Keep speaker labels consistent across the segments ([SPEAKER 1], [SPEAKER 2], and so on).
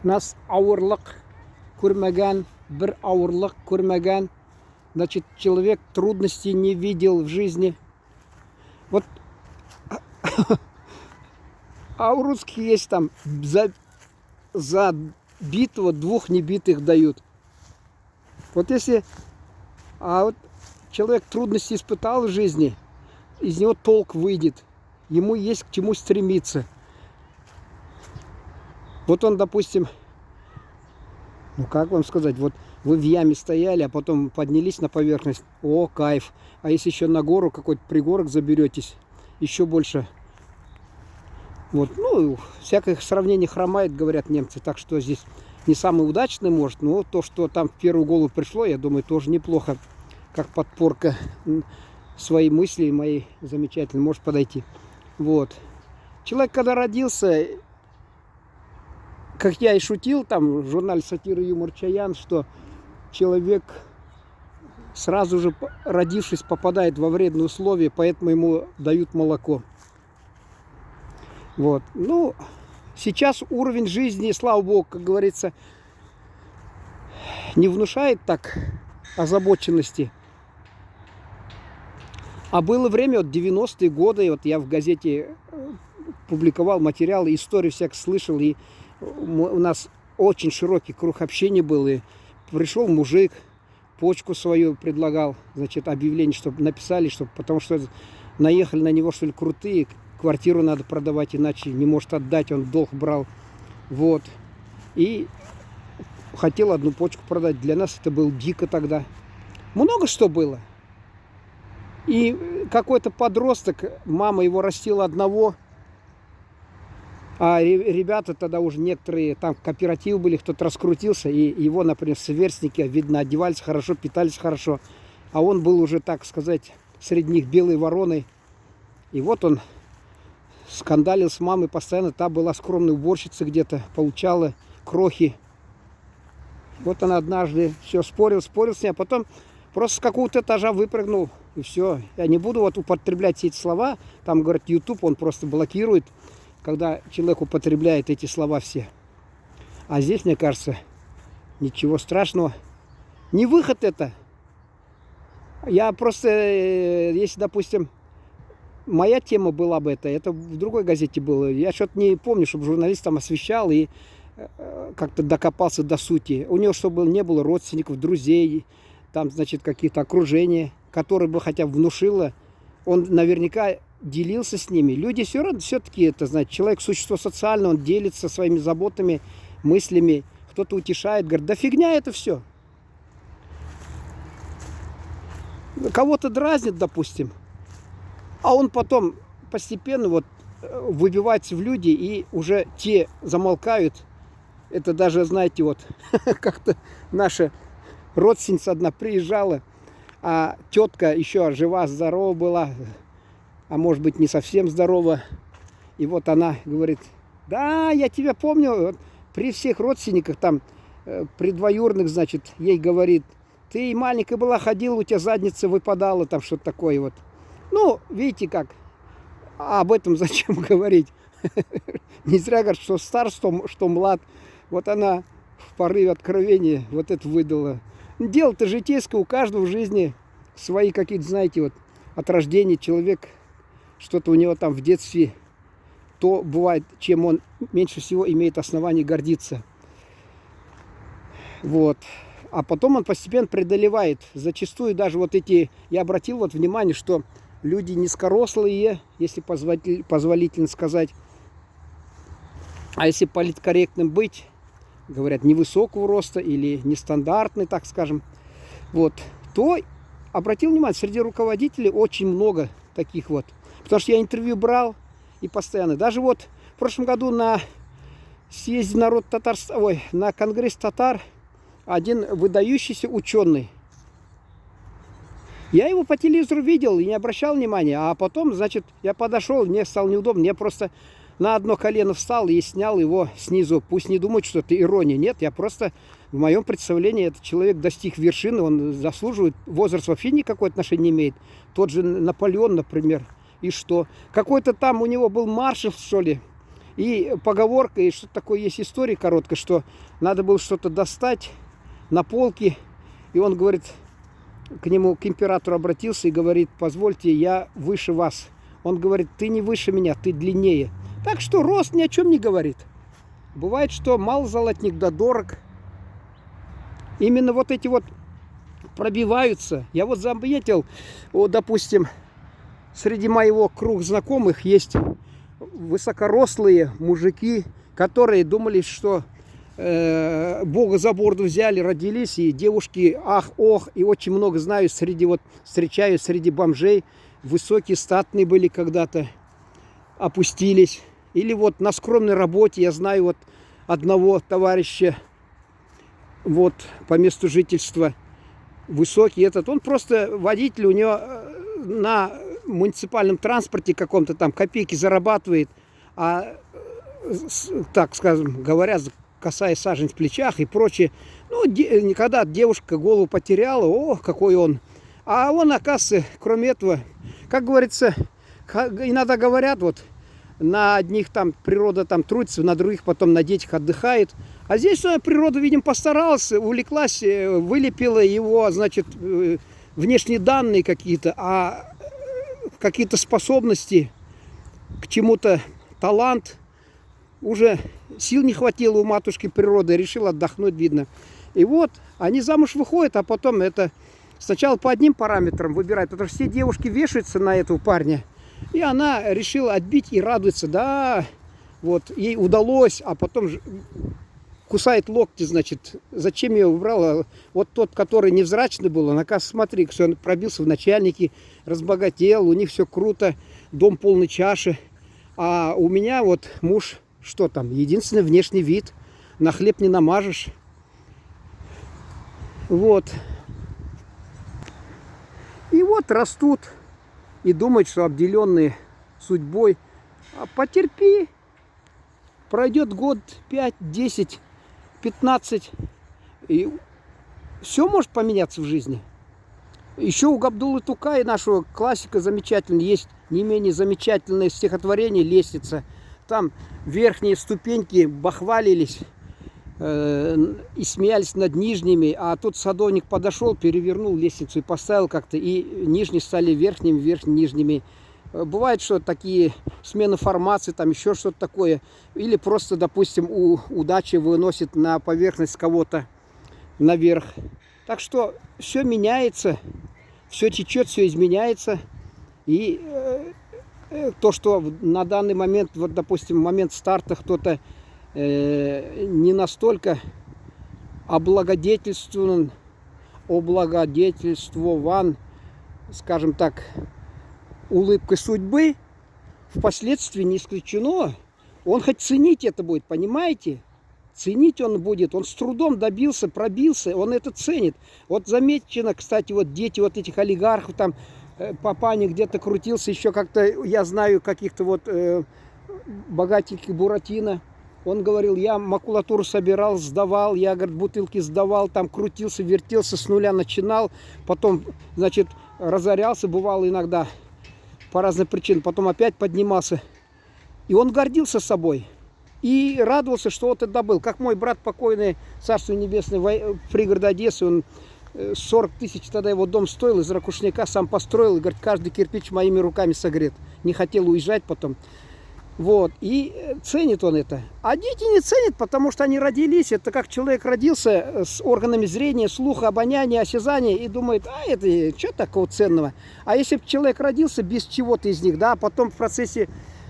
[SPEAKER 1] Нас ауырлық көрмеген, бір ауырлық көрмеген. Значит, человек трудностей не видел в жизни. Вот, а у русских есть там за битого двух небитых дают. Вот если вот человек трудности испытал в жизни, из него толк выйдет. Ему есть к чему стремиться. Вот он, допустим, ну как вам сказать, вот вы в яме стояли, а потом поднялись на поверхность. О, кайф. А если еще на гору, какой-то пригорок заберетесь, еще больше. Вот, ну, всякое сравнение хромает, говорят немцы. Так что здесь не самый удачный, может, но то, что там в первую голову пришло, я думаю, тоже неплохо. Как подпорка своей мысли, моей замечательной, может подойти. Вот. Человек, когда родился, как я и шутил там в журнале «Сатира и юмор Чаян», что человек сразу же, родившись, попадает во вредные условия, поэтому ему дают молоко. Вот. Ну, сейчас уровень жизни, слава богу, как говорится, не внушает так озабоченности. А было время, вот 90-е годы, вот я в газете публиковал материалы, истории всяких слышал, и у нас очень широкий круг общения был, и пришел мужик, почку свою предлагал, значит, объявление, чтобы написали, чтобы, потому что наехали на него, что ли, крутые, квартиру надо продавать, иначе не может отдать, он долг брал, вот, и хотел одну почку продать, для нас это было дико тогда, много что было. И какой-то подросток, мама его растила одного, а ребята тогда уже некоторые, там кооперативы были, кто-то раскрутился, и его, например, сверстники, видно, одевались хорошо, питались хорошо. А он был уже, так сказать, среди них белой вороной. И вот он скандалил с мамой постоянно, та была скромной уборщицей где-то, получала крохи. Вот она однажды все спорил с ней, а потом просто с какого-то этажа выпрыгнул, и все. Я не буду вот употреблять эти слова. Там, говорят, YouTube, он просто блокирует, когда человек употребляет эти слова все. А здесь, мне кажется, ничего страшного. Не выход это. Я просто, если, допустим, моя тема была бы это в другой газете было. Я что-то не помню, чтобы журналист там освещал и как-то докопался до сути. У него, чтобы не было родственников, друзей, там, значит, какие-то окружения, которые бы хотя бы внушило, он наверняка делился с ними. Люди все равно, все-таки это, знаете, человек существо социальное, он делится своими заботами, мыслями, кто-то утешает, говорит, да фигня это все. Кого-то дразнит, допустим, а он потом постепенно вот выбивается в люди, и уже те замолкают. Это даже, знаете, вот как-то наша родственница одна приезжала, а тетка еще жива-здорова была, а может быть не совсем здорова. И вот она говорит, да, я тебя помню, вот, при всех родственниках там, при двоюродных, значит, ей говорит, ты маленькая была, ходила, у тебя задница выпадала, там что-то такое вот. Ну, видите как, а об этом зачем говорить? Не зря говорят, что стар, что млад. Вот она в порыве откровения вот это выдала. Дело-то житейское, у каждого в жизни свои какие-то, знаете, вот от рождения человек, что-то у него там в детстве, то бывает, чем он меньше всего имеет оснований гордиться. Вот. А потом он постепенно преодолевает. Зачастую даже вот эти, я обратил вот внимание, что люди низкорослые, если позволительно сказать, а если политкорректным быть, говорят, невысокого роста или нестандартный, так скажем, вот, то обратил внимание, среди руководителей очень много таких вот. Потому что я интервью брал и постоянно. Даже вот в прошлом году на съезде народ Татарстана, на конгресс татар, один выдающийся ученый. Я его по телевизору видел и не обращал внимания. А потом, значит, я подошел, мне стало неудобно. Я просто на одно колено встал и снял его снизу. Пусть не думают, что это ирония. Нет, я просто, в моем представлении, этот человек достиг вершины, он заслуживает. Возраст вообще никакого отношения не имеет. Тот же Наполеон, например. И что? Какой-то там у него был маршал, что ли. И поговорка, и что такое есть история короткая, что надо было что-то достать на полке. И он говорит, к нему, к императору обратился и говорит: позвольте, я выше вас. Он говорит: ты не выше меня, ты длиннее. Так что рост ни о чем не говорит. Бывает, что мал золотник да дорог. Именно вот эти вот пробиваются. Я вот заметил, вот, допустим, среди моего круга знакомых есть высокорослые мужики, которые думали, что Бога за борду взяли, родились, и девушки ах, ох, и очень много знаю, встречаю среди бомжей, высокие, статные были когда-то, опустились. Или вот на скромной работе я знаю вот одного товарища, вот по месту жительства, высокий этот, он просто водитель, у него на муниципальном транспорте каком-то там копейки зарабатывает, а, так скажем говоря, касаясь сажень в плечах и прочее. Ну, когда девушка голову потеряла, о, какой он. А он, оказывается, кроме этого, как говорится, иногда говорят, вот, на одних там природа там трудится, на других потом на детях отдыхает. А здесь природа, видимо, постаралась, увлеклась, вылепила его, значит, внешние данные какие-то, а какие-то способности к чему-то, талант, уже сил не хватило у матушки природы, решил отдохнуть, видно. И вот они замуж выходят, а потом это сначала по одним параметрам выбирают, потому что все девушки вешаются на этого парня. И она решила отбить и радуется, да, вот, ей удалось, а потом кусает локти, значит, зачем я его выбрала? Вот тот, который невзрачный был, он, оказывается, смотри, что он пробился в начальники, разбогател, у них все круто, дом полный чаши. А у меня вот муж, что там, единственный внешний вид, на хлеб не намажешь. Вот. И вот растут и думают, что обделенные судьбой. А потерпи, пройдет год, 5, 10, 15, и все может поменяться в жизни. Еще у Габдуллы Тукая, нашего классика замечательного, есть не менее замечательное стихотворение «Лестница». Там верхние ступеньки бахвалились и смеялись над нижними, а тут садовник подошел, перевернул лестницу и поставил как-то, и нижние стали верхними, верхними нижними. Бывает, что такие смены формации, там еще что-то такое, или просто, допустим, удача выносит на поверхность кого-то наверх. Так что все меняется, все течет, все изменяется. И то, что на данный момент, вот, допустим, в момент старта кто-то не настолько облагодетельствован, скажем так, улыбкой судьбы, впоследствии не исключено, он хоть ценить это будет, понимаете? Ценить он будет, он с трудом добился, пробился, он это ценит. Вот замечено, кстати, вот дети вот этих олигархов, там, папаня где-то крутился, еще как-то, я знаю, каких-то вот богатеньких Буратино. Он говорил, я макулатуру собирал, сдавал, я, говорит, бутылки сдавал, там крутился, вертелся, с нуля начинал, потом, значит, разорялся, бывало иногда по разным причинам, потом опять поднимался. И он гордился собой и радовался, что вот это добыл. Как мой брат покойный, царство небесное, в пригороде Одессы, он 40 тысяч тогда его дом стоил, из ракушняка сам построил, и говорит, каждый кирпич моими руками согрет. Не хотел уезжать потом. Вот, и ценит он это. А дети не ценят, потому что они родились. Это как человек родился с органами зрения, слуха, обоняния, осязания и думает, а это что такого ценного? А если бы человек родился без чего-то из них, да, а потом в процессе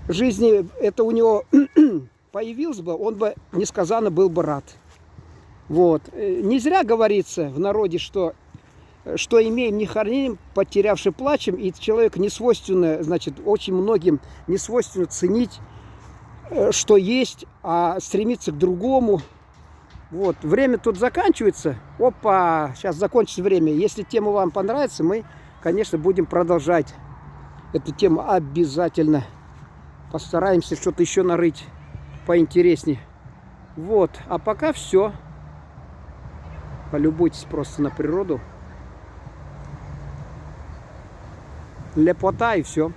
[SPEAKER 1] жизни это у него появилось бы, он бы несказанно был бы рад. Вот. Не зря говорится в народе, что имеем, не храним, потерявши плачем, и человек не свойственно, значит, очень многим не свойственно ценить, что есть, а стремиться к другому. Вот, время тут заканчивается. Опа, сейчас закончится время. Если тема вам понравится, мы, конечно, будем продолжать эту тему обязательно. Постараемся что-то еще нарыть поинтереснее. Вот, а пока все. Полюбуйтесь просто на природу. Лепота и все.